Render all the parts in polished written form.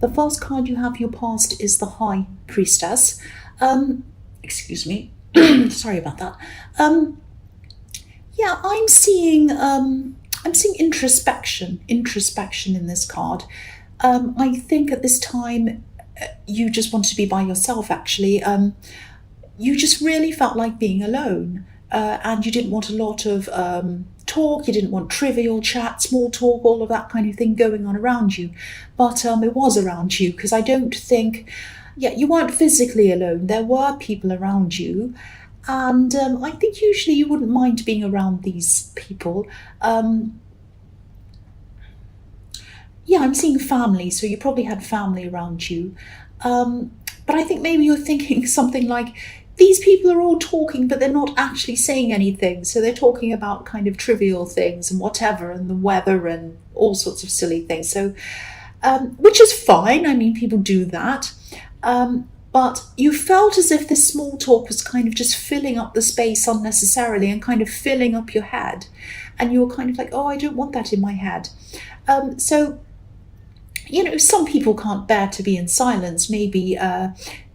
The first card you have for your past is the High Priestess. Excuse me. Sorry about that. Yeah, I'm seeing introspection in this card. I think at this time you just wanted to be by yourself, actually. You just really felt like being alone, and you didn't want a lot of talk. You didn't want trivial chat, small talk, all of that kind of thing going on around you. But it was around you, because I don't think, you weren't physically alone. There were people around you. And I think usually you wouldn't mind being around these people. I'm seeing family, so you probably had family around you. But I think maybe you're thinking something like, these people are all talking, but they're not actually saying anything. So they're talking about kind of trivial things and whatever, and the weather and all sorts of silly things. So, which is fine. I mean, people do that. But you felt as if this small talk was kind of just filling up the space unnecessarily and kind of filling up your head. And you were kind of like, oh, I don't want that in my head. So, some people can't bear to be in silence. Maybe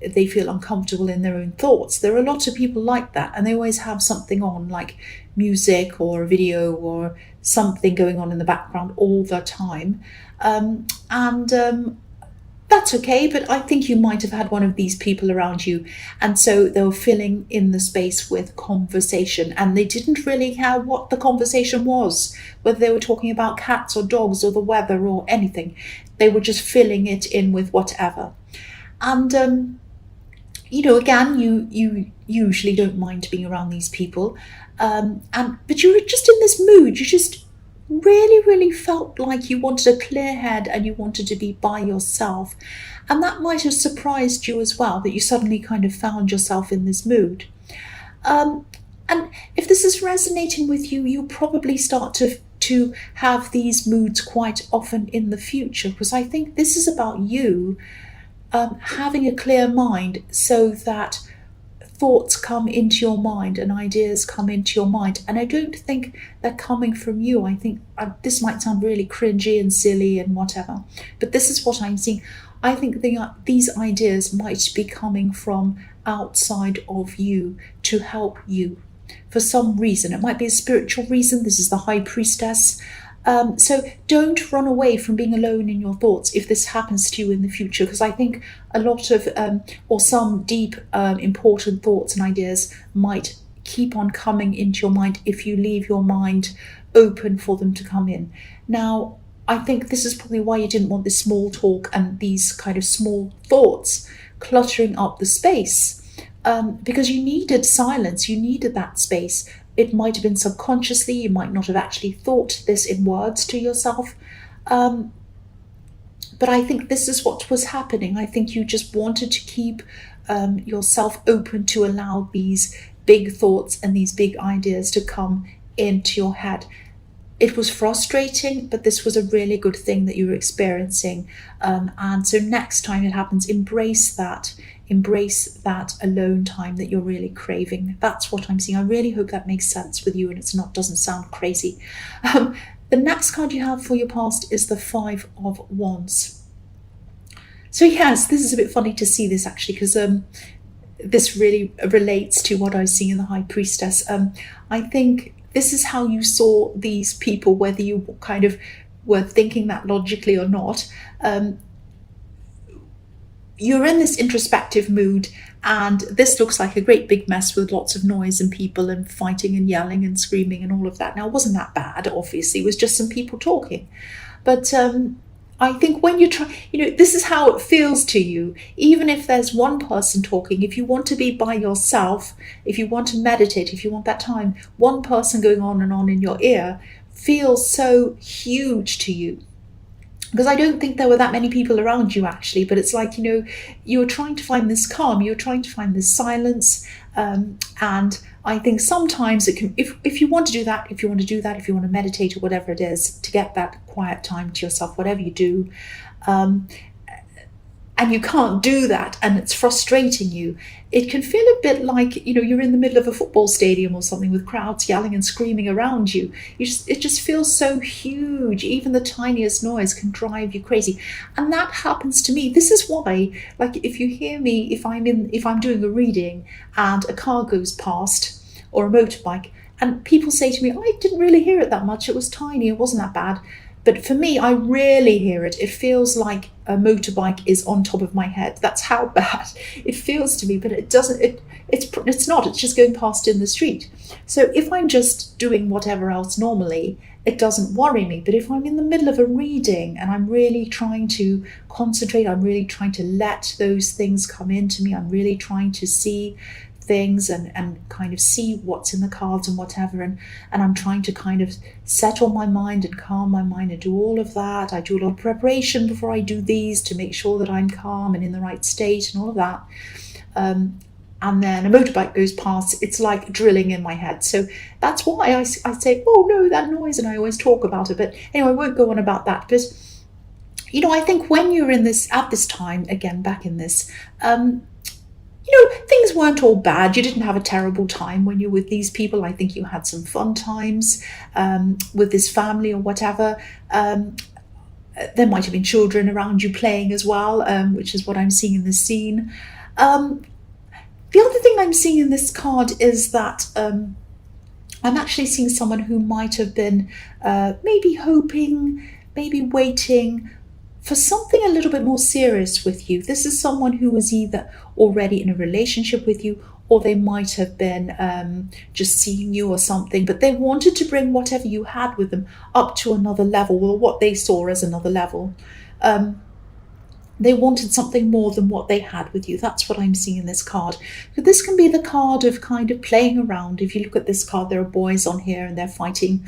they feel uncomfortable in their own thoughts. There are lots of people like that, and they always have something on, like music or a video or something going on in the background all the time. That's okay, but I think you might have had one of these people around you, and so they were filling in the space with conversation, and they didn't really care what the conversation was, whether they were talking about cats or dogs or the weather or anything. They were just filling it in with whatever. And again, you usually don't mind being around these people, but you were just in this mood. You just really, really felt like you wanted a clear head and you wanted to be by yourself. And that might have surprised you as well, that you suddenly kind of found yourself in this mood. And if this is resonating with you, you'll probably start to have these moods quite often in the future, because I think this is about you having a clear mind, so that thoughts come into your mind and ideas come into your mind. And I don't think they're coming from you. I think this might sound really cringy and silly and whatever, but this is what I'm seeing. I think these ideas might be coming from outside of you to help you for some reason. It might be a spiritual reason. This is the High Priestess. So don't run away from being alone in your thoughts if this happens to you in the future, because I think a lot of, or some deep, important thoughts and ideas might keep on coming into your mind if you leave your mind open for them to come in. Now, I think this is probably why you didn't want this small talk and these kind of small thoughts cluttering up the space, because you needed silence, you needed that space. It might have been subconsciously, you might not have actually thought this in words to yourself. But I think this is what was happening. I think you just wanted to keep yourself open to allow these big thoughts and these big ideas to come into your head. It was frustrating, but this was a really good thing that you were experiencing. And so next time it happens, embrace that alone time that you're really craving. That's what I'm seeing. I really hope that makes sense with you and doesn't sound crazy. The next card you have for your past is the Five of Wands. So yes, this is a bit funny to see this actually, because this really relates to what I was seeing in the High Priestess. I think this is how you saw these people, whether you kind of were thinking that logically or not. You're in this introspective mood, and this looks like a great big mess with lots of noise and people and fighting and yelling and screaming and all of that. Now, it wasn't that bad, obviously. It was just some people talking. But I think when you try, this is how it feels to you. Even if there's one person talking, if you want to be by yourself, if you want to meditate, if you want that time, one person going on and on in your ear feels so huge to you. Because I don't think there were that many people around you actually, but it's like, you were trying to find this calm, you were trying to find this silence. And I think sometimes it can, if you want to do that, if you want to meditate or whatever it is, to get that quiet time to yourself, whatever you do, and you can't do that, and it's frustrating you, it can feel a bit like, you're in the middle of a football stadium or something with crowds yelling and screaming around you. It just feels so huge. Even the tiniest noise can drive you crazy. And that happens to me. This is why, like, if you hear me, if I'm doing a reading and a car goes past or a motorbike, and people say to me, I didn't really hear it that much, it was tiny, it wasn't that bad. But for me, I rarely hear it. It feels like a motorbike is on top of my head. That's how bad it feels to me. But it doesn't. It's not. It's just going past in the street. So if I'm just doing whatever else normally, it doesn't worry me. But if I'm in the middle of a reading and I'm really trying to concentrate, I'm really trying to let those things come into me, I'm really trying to see things and kind of see what's in the cards and whatever, and I'm trying to kind of settle my mind and calm my mind and do all of that. I do a lot of preparation before I do these to make sure that I'm calm and in the right state and all of that. And then a motorbike goes past, it's like drilling in my head. So that's why I say, oh no, that noise, and I always talk about it. But anyway, I won't go on about that. But I think when you're in this, at this time, again, back in this, things weren't all bad. You didn't have a terrible time when you're with these people. I think you had some fun times with this family or whatever. There might have been children around you playing as well, which is what I'm seeing in this scene. The other thing I'm seeing in this card is that I'm actually seeing someone who might have been maybe hoping, maybe waiting for something a little bit more serious with you. This is someone who was either already in a relationship with you, or they might have been just seeing you or something, but they wanted to bring whatever you had with them up to another level, or what they saw as another level. They wanted something more than what they had with you. That's what I'm seeing in this card. But this can be the card of kind of playing around. If you look at this card, there are boys on here and they're fighting.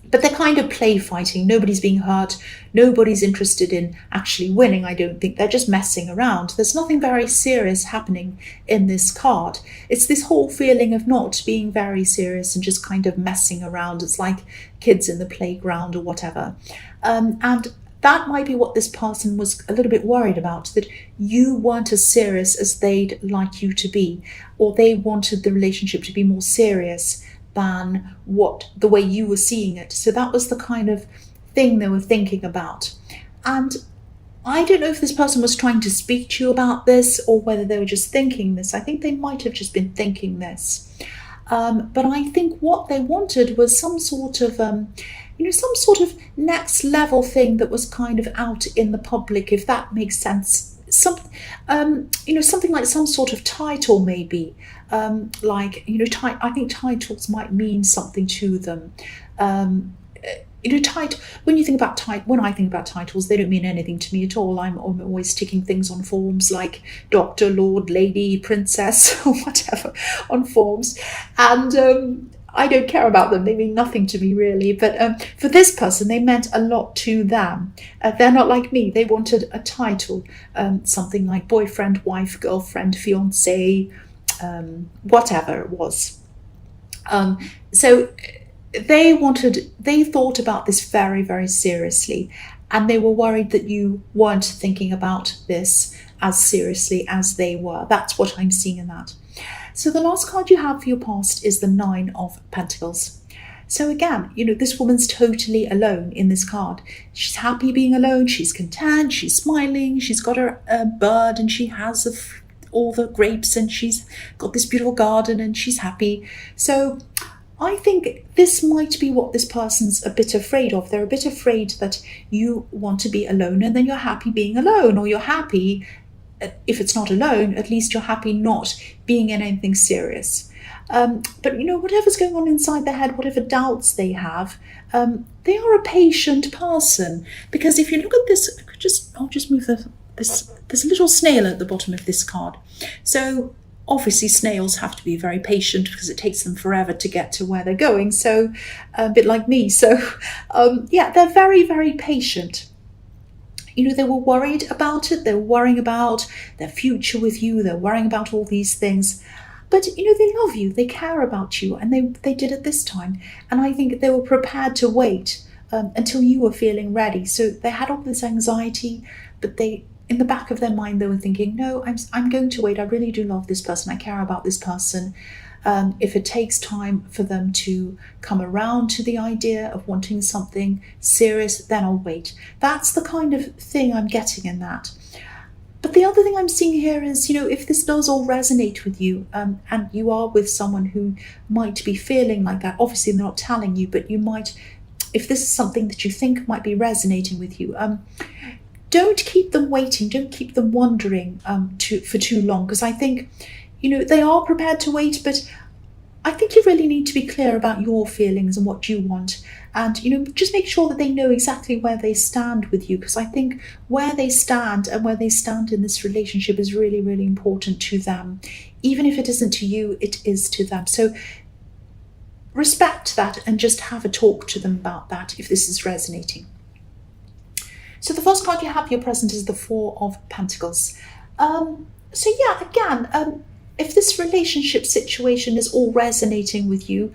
But they're kind of play fighting. Nobody's being hurt. Nobody's interested in actually winning, I don't think. They're just messing around. There's nothing very serious happening in this card. It's this whole feeling of not being very serious and just kind of messing around. It's like kids in the playground or whatever. And that might be what this person was a little bit worried about, that you weren't as serious as they'd like you to be, or they wanted the relationship to be more serious than the way you were seeing it. So that was the kind of thing they were thinking about. And I don't know if this person was trying to speak to you about this or whether they were just thinking this. I think they might have just been thinking this. But I think what they wanted was some sort of next level thing that was kind of out in the public, if that makes sense. Something like some sort of title, maybe. I think titles might mean something to them. When I think about titles, they don't mean anything to me at all. I'm always ticking things on forms like doctor, lord, lady, princess, or whatever on forms, and I don't care about them. They mean nothing to me, really. But for this person, they meant a lot to them. They're not like me. They wanted a title, something like boyfriend, wife, girlfriend, fiance, whatever it was. So they thought about this very, very seriously, and they were worried that you weren't thinking about this as seriously as they were. That's what I'm seeing in that. So the last card you have for your past is the Nine of Pentacles. So again, this woman's totally alone in this card. She's happy being alone. She's content. She's smiling. She's got her bird, and she has all the grapes, and she's got this beautiful garden, and she's happy. So I think this might be what this person's a bit afraid of. They're a bit afraid that you want to be alone, and then you're happy being alone, or you're happy, if it's not alone, at least you're happy not being in anything serious. But whatever's going on inside their head, whatever doubts they have, they are a patient person. Because if you look at this, I'll just move this. There's a little snail at the bottom of this card. So obviously snails have to be very patient because it takes them forever to get to where they're going. So a bit like me. So they're very, very patient. They were worried about it. They were worrying about their future with you. They're worrying about all these things. But, they love you. They care about you. And they did it this time. And I think they were prepared to wait until you were feeling ready. So they had all this anxiety, but they in the back of their mind, they were thinking, no, I'm going to wait. I really do love this person. I care about this person. If it takes time for them to come around to the idea of wanting something serious, then I'll wait. That's the kind of thing I'm getting in that. But the other thing I'm seeing here is, if this does all resonate with you, and you are with someone who might be feeling like that, obviously they're not telling you, but you might, if this is something that you think might be resonating with you, don't keep them waiting, don't keep them wondering for too long, because I think, they are prepared to wait, but I think you really need to be clear about your feelings and what you want. And, just make sure that they know exactly where they stand with you, because I think where they stand and where they stand in this relationship is really, really important to them. Even if it isn't to you, it is to them. So respect that and just have a talk to them about that if this is resonating. So the first card you have here present is the Four of Pentacles. If this relationship situation is all resonating with you,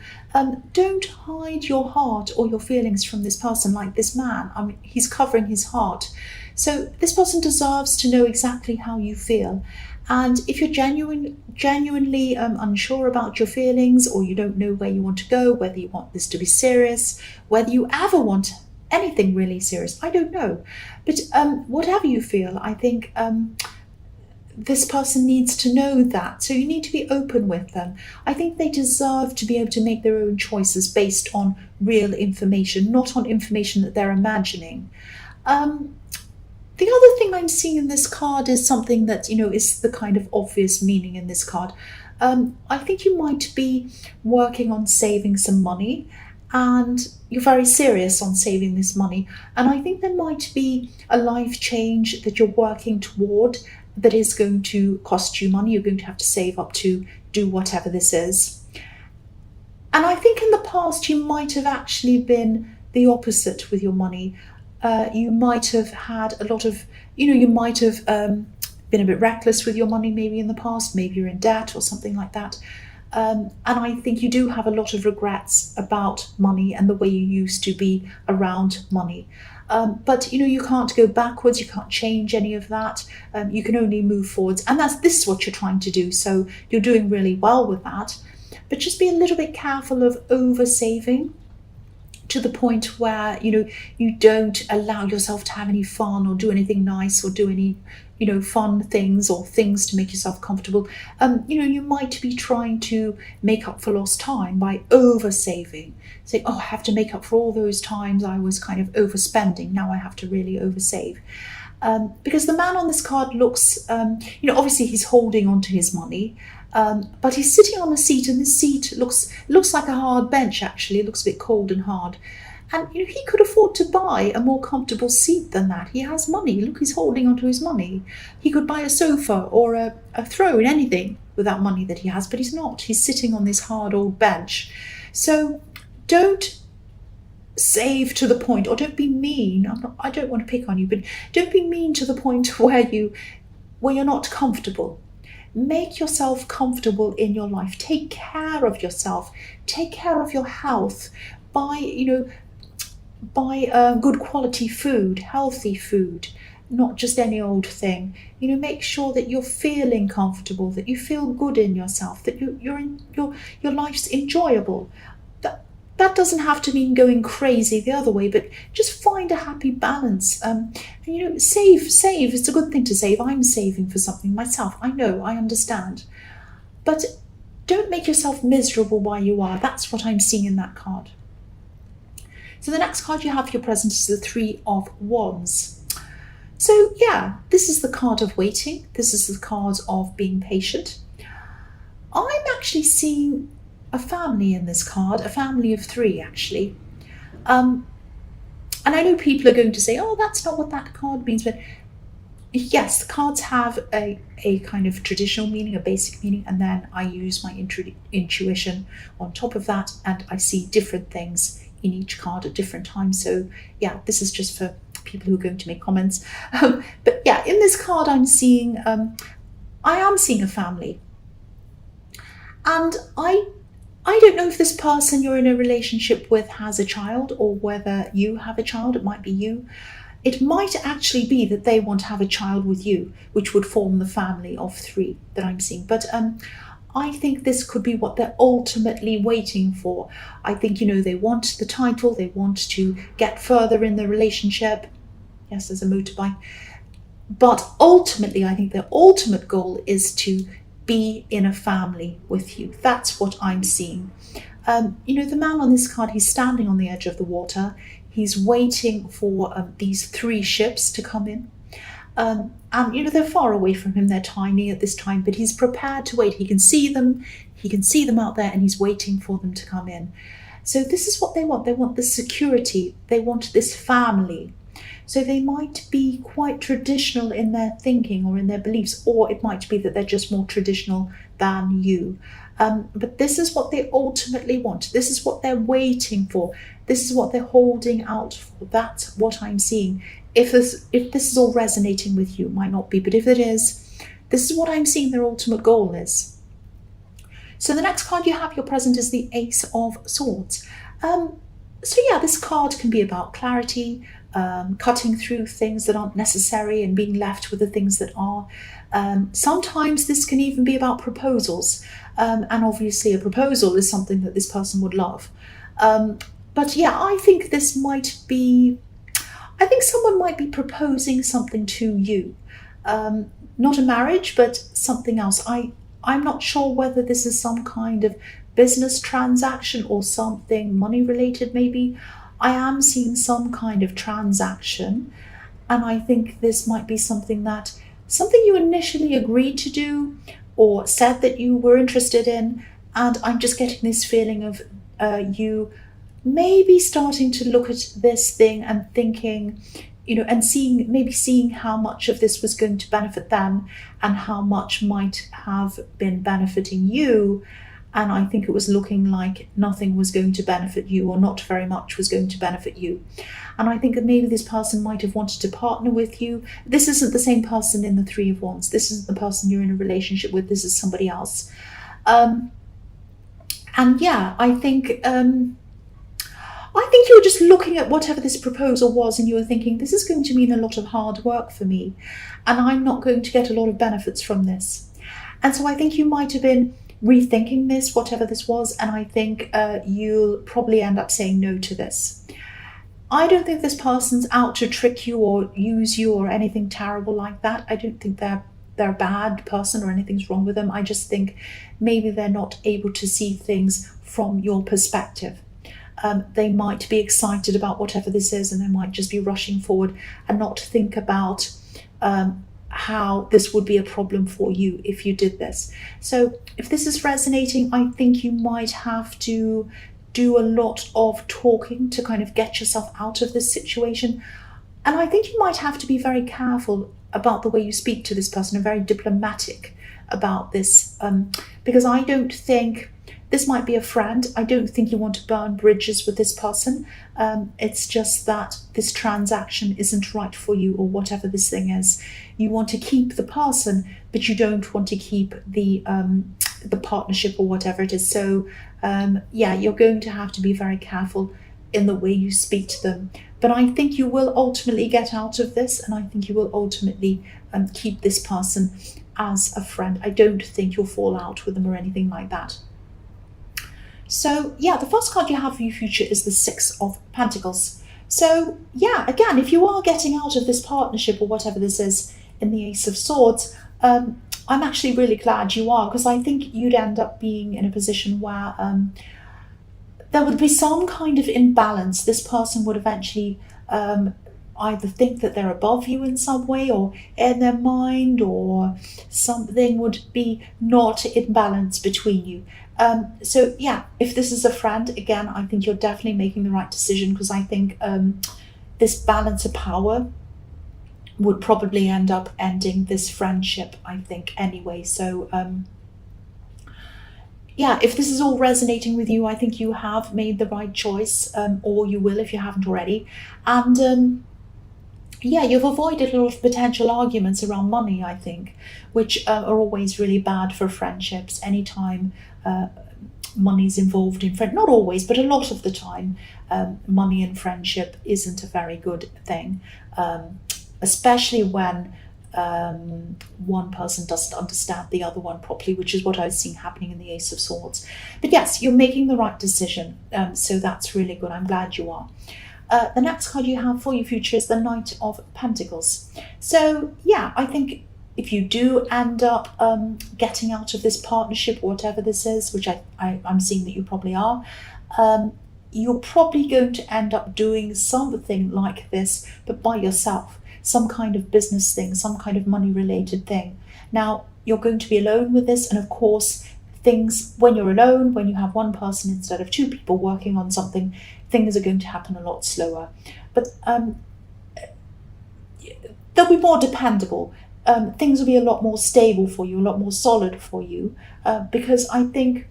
don't hide your heart or your feelings from this person like this man. I mean, he's covering his heart. So this person deserves to know exactly how you feel. And if you're genuinely unsure about your feelings, or you don't know where you want to go, whether you want this to be serious, whether you ever want anything really serious, I don't know. But whatever you feel, I think this person needs to know that. So you need to be open with them. I think they deserve to be able to make their own choices based on real information, not on information that they're imagining. The other thing I'm seeing in this card is something that, is the kind of obvious meaning in this card. I think you might be working on saving some money, and you're very serious on saving this money. And I think there might be a life change that you're working toward that is going to cost you money. You're going to have to save up to do whatever this is. And I think in the past you might have actually been the opposite with your money. You might have had a lot of, you might have been a bit reckless with your money maybe in the past. Maybe you're in debt or something like that. And I think you do have a lot of regrets about money and the way you used to be around money. But you can't go backwards, you can't change any of that. You can only move forwards, and this is what you're trying to do. So you're doing really well with that. But just be a little bit careful of over saving to the point where you don't allow yourself to have any fun or do anything nice or do any fun things or things to make yourself comfortable. You might be trying to make up for lost time by over saving. Say, I have to make up for all those times I was kind of overspending. Now I have to really oversave. Because the man on this card looks, obviously he's holding on to his money, but he's sitting on a seat, and this seat looks like a hard bench. Actually, it looks a bit cold and hard. And he could afford to buy a more comfortable seat than that. He has money. Look, he's holding onto his money. He could buy a sofa or a throne, anything with that money that he has, but he's not. He's sitting on this hard old bench. So don't save to the point, or don't be mean. I don't want to pick on you, but don't be mean to the point where you're not comfortable. Make yourself comfortable in your life. Take care of yourself. Take care of your health. Buy good quality food, healthy food, not just any old thing. Make sure that you're feeling comfortable, that you feel good in yourself, that your life's enjoyable. That doesn't have to mean going crazy the other way, but just find a happy balance. Save. It's a good thing to save. I'm saving for something myself. I know, I understand. But don't make yourself miserable while you are. That's what I'm seeing in that card. So the next card you have for your present is the Three of Wands. So yeah, this is the card of waiting. This is the card of being patient. I'm actually seeing a family in this card, a family of three actually. And I know people are going to say, that's not what that card means, but yes, the cards have a kind of traditional meaning, a basic meaning, and then I use my intuition on top of that, and I see different things in each card at different times. So yeah, this is just for people who are going to make comments. But yeah, in this card I am seeing a family. And I don't know if this person you're in a relationship with has a child, or whether you have a child. It might be you. it might actually be that they want to have a child with you, which would form the family of 3 that I'm seeing. But I think this could be what they're ultimately waiting for. I think, they want the title, they want to get further in the relationship. Yes, there's a motorbike. But ultimately, I think their ultimate goal is to be in a family with you. That's what I'm seeing. The man on this card, he's standing on the edge of the water. He's waiting for these 3 ships to come in. And they're far away from him. They're tiny at this time, but he's prepared to wait. He can see them. He can see them out there, and he's waiting for them to come in. So this is what they want. They want this security. They want this family. So they might be quite traditional in their thinking or in their beliefs, or it might be that they're just more traditional than you. But this is what they ultimately want. This is what they're waiting for. This is what they're holding out for. That's what I'm seeing. If this is all resonating with you, it might not be, but if it is, this is what I'm seeing their ultimate goal is. So the next card you have, your present, is the Ace of Swords. This card can be about clarity, cutting through things that aren't necessary and being left with the things that are. Sometimes this can even be about proposals. And obviously a proposal is something that this person would love. I think this might be, I think someone might be proposing something to you. Not a marriage, but something else. I'm not sure whether this is some kind of business transaction or something money related maybe. I am seeing some kind of transaction, and I think this might be something you initially agreed to do or said that you were interested in, and I'm just getting this feeling of you maybe starting to look at this thing and thinking, and seeing how much of this was going to benefit them and how much might have been benefiting you. And I think it was looking like nothing was going to benefit you, or not very much was going to benefit you. And I think that maybe this person might have wanted to partner with you. This isn't the same person in the 3 of Wands. This isn't the person you're in a relationship with. This is somebody else. I think you were just looking at whatever this proposal was, and you were thinking, this is going to mean a lot of hard work for me, and I'm not going to get a lot of benefits from this. And so I think you might have been rethinking this, whatever this was, and I think you'll probably end up saying no to this. I don't think this person's out to trick you or use you or anything terrible like that. I don't think they're a bad person or anything's wrong with them. I just think maybe they're not able to see things from your perspective. They might be excited about whatever this is, and they might just be rushing forward and not think about how this would be a problem for you if you did this. So if this is resonating, I think you might have to do a lot of talking to kind of get yourself out of this situation. And I think you might have to be very careful about the way you speak to this person and very diplomatic about this, because I don't think this might be a friend. I don't think you want to burn bridges with this person. It's just that this transaction isn't right for you, or whatever this thing is. You want to keep the person, but you don't want to keep the partnership or whatever it is. So you're going to have to be very careful in the way you speak to them. But I think you will ultimately get out of this, and I think you will ultimately keep this person as a friend. I don't think you'll fall out with them or anything like that. So the first card you have for your future is the 6 of Pentacles. So again, if you are getting out of this partnership or whatever this is in the Ace of Swords, I'm actually really glad you are, because I think you'd end up being in a position where there would be some kind of imbalance. This person would eventually either think that they're above you in some way, or in their mind, or something would be not in balance between you. If this is a friend, again, I think you're definitely making the right decision, because I think this balance of power would probably end up ending this friendship, I think, anyway. So if this is all resonating with you, I think you have made the right choice, or you will if you haven't already. And you've avoided a lot of potential arguments around money, I think, which are always really bad for friendships. Anytime money's involved in friend. Not always, but a lot of the time, money in friendship isn't a very good thing, especially when one person doesn't understand the other one properly, which is what I was seeing happening in the Ace of Swords. But yes, you're making the right decision, so that's really good. I'm glad you are. The next card you have for your future is the Knight of Pentacles. So yeah, I think if you do end up getting out of this partnership, whatever this is, which I'm seeing that you probably are, you're probably going to end up doing something like this, but by yourself. Some kind of business thing, some kind of money related thing. Now, you're going to be alone with this, and of course, things, when you're alone, when you have one person instead of two people working on something, things are going to happen a lot slower. But they'll be more dependable. Things will be a lot more stable for you, a lot more solid for you, because I think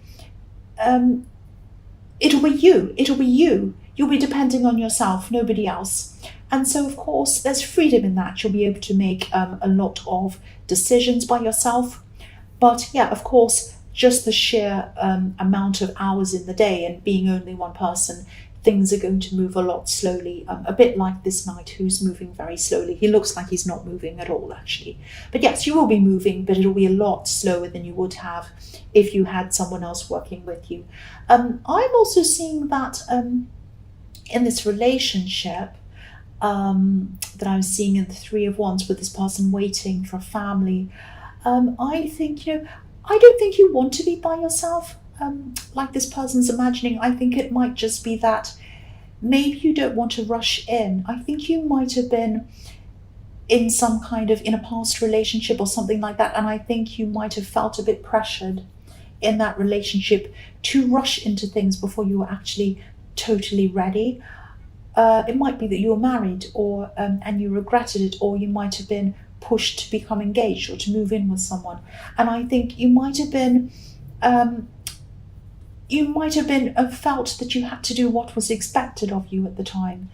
it'll be you. You'll be depending on yourself, nobody else. And so, of course, there's freedom in that. You'll be able to make a lot of decisions by yourself. But yeah, of course, just the sheer amount of hours in the day and being only one person, things are going to move a lot slowly, a bit like this knight who's moving very slowly. He looks like he's not moving at all, actually. But yes, you will be moving, but it'll be a lot slower than you would have if you had someone else working with you. I'm also seeing that in this relationship, that I was seeing in the Three of Wands with this person waiting for a family, I think, I don't think you want to be by yourself, like this person's imagining. I think it might just be that maybe you don't want to rush in. I think you might have been in in a past relationship or something like that, and I think you might have felt a bit pressured in that relationship to rush into things before you were actually totally ready. It might be that you were married, or and you regretted it, or you might have been pushed to become engaged or to move in with someone. And I think you might have been felt that you had to do what was expected of you at the time,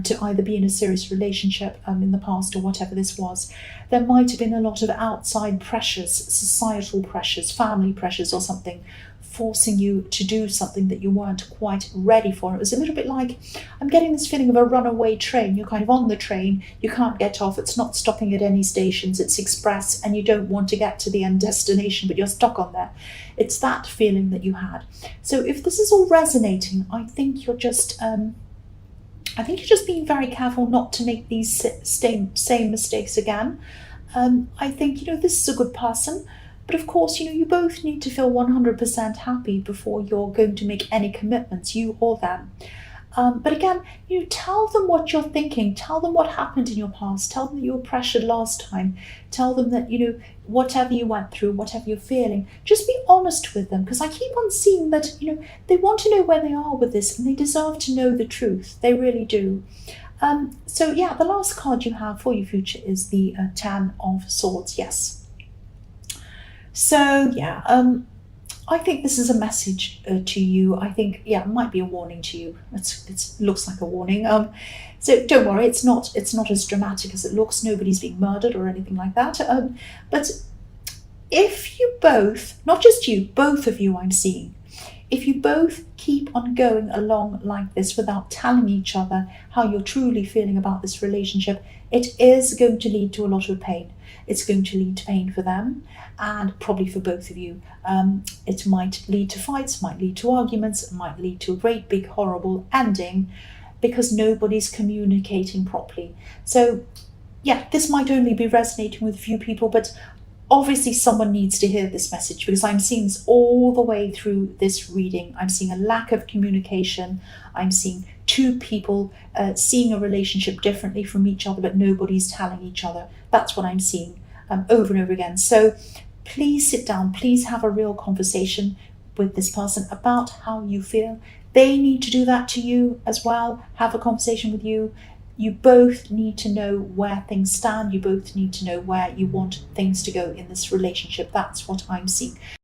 to either be in a serious relationship in the past or whatever this was. There might have been a lot of outside pressures, societal pressures, family pressures or something, forcing you to do something that you weren't quite ready for. It was a little bit like, I'm getting this feeling of a runaway train. You're kind of on the train, you can't get off, it's not stopping at any stations, it's express, and you don't want to get to the end destination, but you're stuck on there. It's that feeling that you had. So if this is all resonating, I think you're just being very careful not to make these same mistakes again. I think, this is a good person. But of course, you both need to feel 100% happy before you're going to make any commitments, you or them. But again, tell them what you're thinking. Tell them what happened in your past. Tell them that you were pressured last time. Tell them that, whatever you went through, whatever you're feeling, just be honest with them. Because I keep on seeing that, they want to know where they are with this, and they deserve to know the truth. They really do. So yeah, the last card you have for your future is the Ten of Swords. Yes. So yeah, I think this is a message to you. I think, it might be a warning to you. It looks like a warning. So don't worry, it's not as dramatic as it looks. Nobody's being murdered or anything like that. But if you both, not just you, both of you I'm seeing, if you both keep on going along like this without telling each other how you're truly feeling about this relationship, it is going to lead to a lot of pain. It's going to lead to pain for them, and probably for both of you. It might lead to fights, might lead to arguments, it might lead to a great big horrible ending because nobody's communicating properly. So yeah, this might only be resonating with a few people, but obviously someone needs to hear this message, because I'm seeing this all the way through this reading. I'm seeing a lack of communication. I'm seeing two people seeing a relationship differently from each other, but nobody's telling each other. That's what I'm seeing over and over again. So please sit down, please have a real conversation with this person about how you feel. They need to do that to you as well, have a conversation with you. You both need to know where things stand. You both need to know where you want things to go in this relationship. That's what I'm seeing.